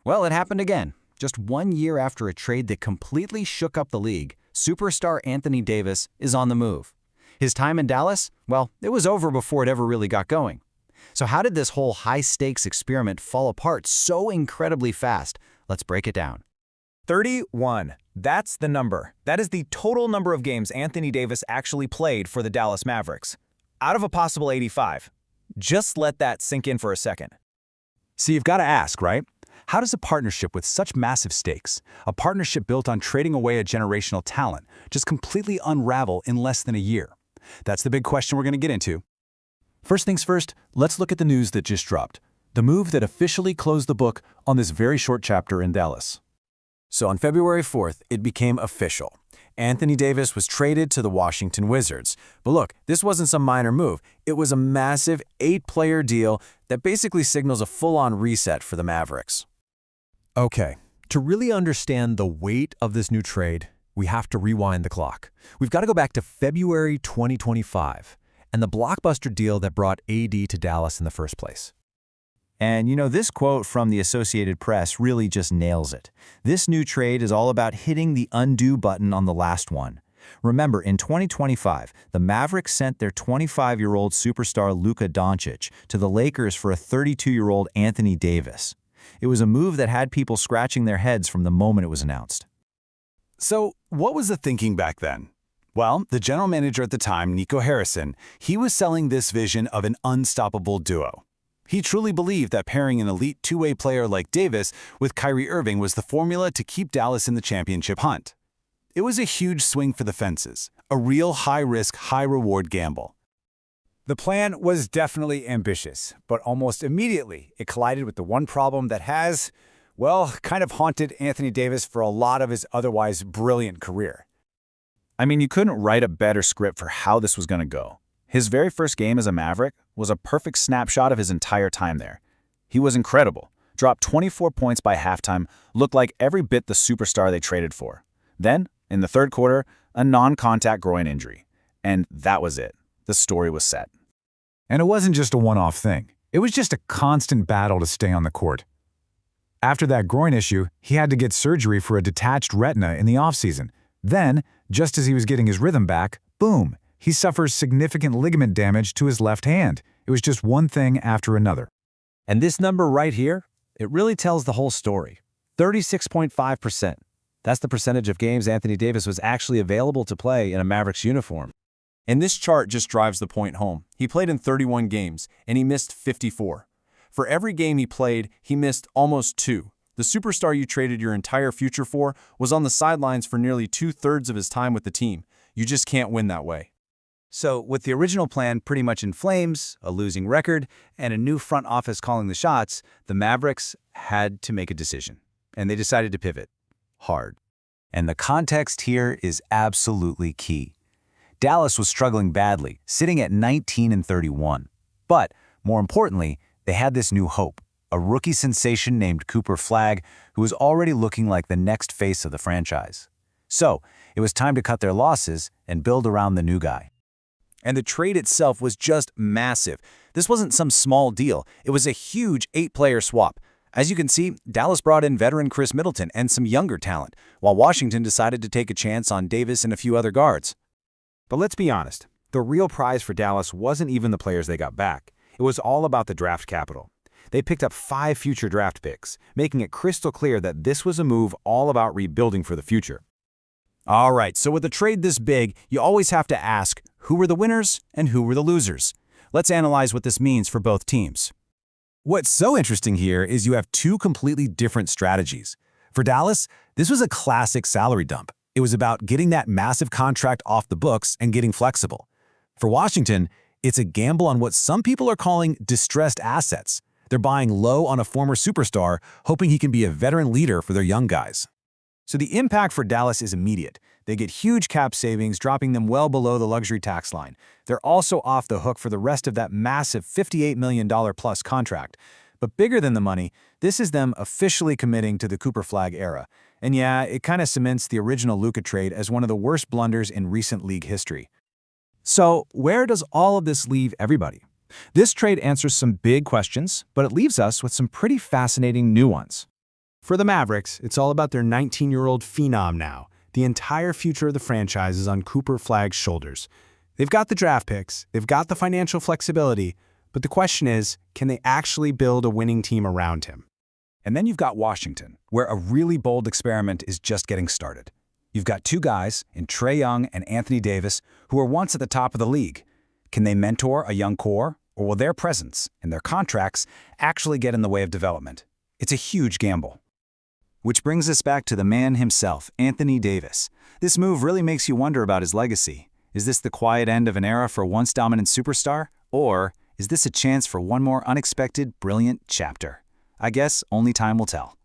Well, it happened again. Just 1 year after a trade that completely shook up the league, superstar Anthony Davis is on the move. His time in Dallas? Well, it was over before it ever really got going. So how did this whole high-stakes experiment fall apart so incredibly fast? Let's break it down. 31. That's the number. That is the total number of games Anthony Davis actually played for the Dallas Mavericks. Out of a possible 85. Just let that sink in for a second. So you've got to ask, right? How does a partnership with such massive stakes, a partnership built on trading away a generational talent, just completely unravel in less than a year? That's the big question we're going to get into. First things first, let's look at the news that just dropped. The move that officially closed the book on this very short chapter in Dallas. So on February 4th, it became official. Anthony Davis was traded to the Washington Wizards. But look, this wasn't some minor move. It was a massive 8-player deal that basically signals a full-on reset for the Mavericks. Okay, to really understand the weight of this new trade, we have to rewind the clock. We've got to go back to February 2025 and the blockbuster deal that brought AD to Dallas in the first place. And this quote from the Associated Press really just nails it. This new trade is all about hitting the undo button on the last one. Remember, in 2025, the Mavericks sent their 25-year-old superstar Luka Doncic to the Lakers for a 32-year-old Anthony Davis. It was a move that had people scratching their heads from the moment it was announced. So what was the thinking back then? Well, the general manager at the time, Nico Harrison, he was selling this vision of an unstoppable duo. He truly believed that pairing an elite two-way player like Davis with Kyrie Irving was the formula to keep Dallas in the championship hunt. It was a huge swing for the fences, a real high-risk, high-reward gamble. The plan was definitely ambitious, but almost immediately it collided with the one problem that has, well, kind of haunted Anthony Davis for a lot of his otherwise brilliant career. I mean, you couldn't write a better script for how this was going to go. His very first game as a Maverick was a perfect snapshot of his entire time there. He was incredible, dropped 24 points by halftime, looked like every bit the superstar they traded for. Then, in the third quarter, a non-contact groin injury. And that was it. The story was set. And it wasn't just a one-off thing. It was just a constant battle to stay on the court. After that groin issue, he had to get surgery for a detached retina in the offseason. Then, just as he was getting his rhythm back, boom, he suffers significant ligament damage to his left hand. It was just one thing after another. And this number right here, it really tells the whole story. 36.5%. That's the percentage of games Anthony Davis was actually available to play in a Mavericks uniform. And this chart just drives the point home. He played in 31 games, and he missed 54. For every game he played, he missed almost 2. The superstar you traded your entire future for was on the sidelines for nearly 2/3 of his time with the team. You just can't win that way. So, with the original plan pretty much in flames, a losing record, and a new front office calling the shots, the Mavericks had to make a decision. And they decided to pivot. Hard. And the context here is absolutely key. Dallas was struggling badly, sitting at 19-31. But, more importantly, they had this new hope, a rookie sensation named Cooper Flagg, who was already looking like the next face of the franchise. So, it was time to cut their losses and build around the new guy. And the trade itself was just massive. This wasn't some small deal. It was a huge 8-player swap. As you can see, Dallas brought in veteran Chris Middleton and some younger talent, while Washington decided to take a chance on Davis and a few other guards. But let's be honest, the real prize for Dallas wasn't even the players they got back. It was all about the draft capital. They picked up 5 future draft picks, making it crystal clear that this was a move all about rebuilding for the future. All right, so with a trade this big, you always have to ask, who were the winners and who were the losers? Let's analyze what this means for both teams. What's so interesting here is you have two completely different strategies. For Dallas, this was a classic salary dump. It was about getting that massive contract off the books and getting flexible. For Washington, it's a gamble on what some people are calling distressed assets. They're buying low on a former superstar, hoping he can be a veteran leader for their young guys. So the impact for Dallas is immediate. They get huge cap savings, dropping them well below the luxury tax line. They're also off the hook for the rest of that massive $58 million plus contract. But bigger than the money, this is them officially committing to the Cooper Flagg era. And yeah, it kind of cements the original Luka trade as one of the worst blunders in recent league history. So, where does all of this leave everybody? This trade answers some big questions, but it leaves us with some pretty fascinating new ones. For the Mavericks, it's all about their 19-year-old phenom now. The entire future of the franchise is on Cooper Flagg's shoulders. They've got the draft picks, they've got the financial flexibility, but the question is, can they actually build a winning team around him? And then you've got Washington, where a really bold experiment is just getting started. You've got two guys in Trae Young and Anthony Davis who were once at the top of the league. Can they mentor a young core, or will their presence and their contracts actually get in the way of development? It's a huge gamble. Which brings us back to the man himself, Anthony Davis. This move really makes you wonder about his legacy. Is this the quiet end of an era for a once-dominant superstar? Or is this a chance for one more unexpected, brilliant chapter? I guess only time will tell.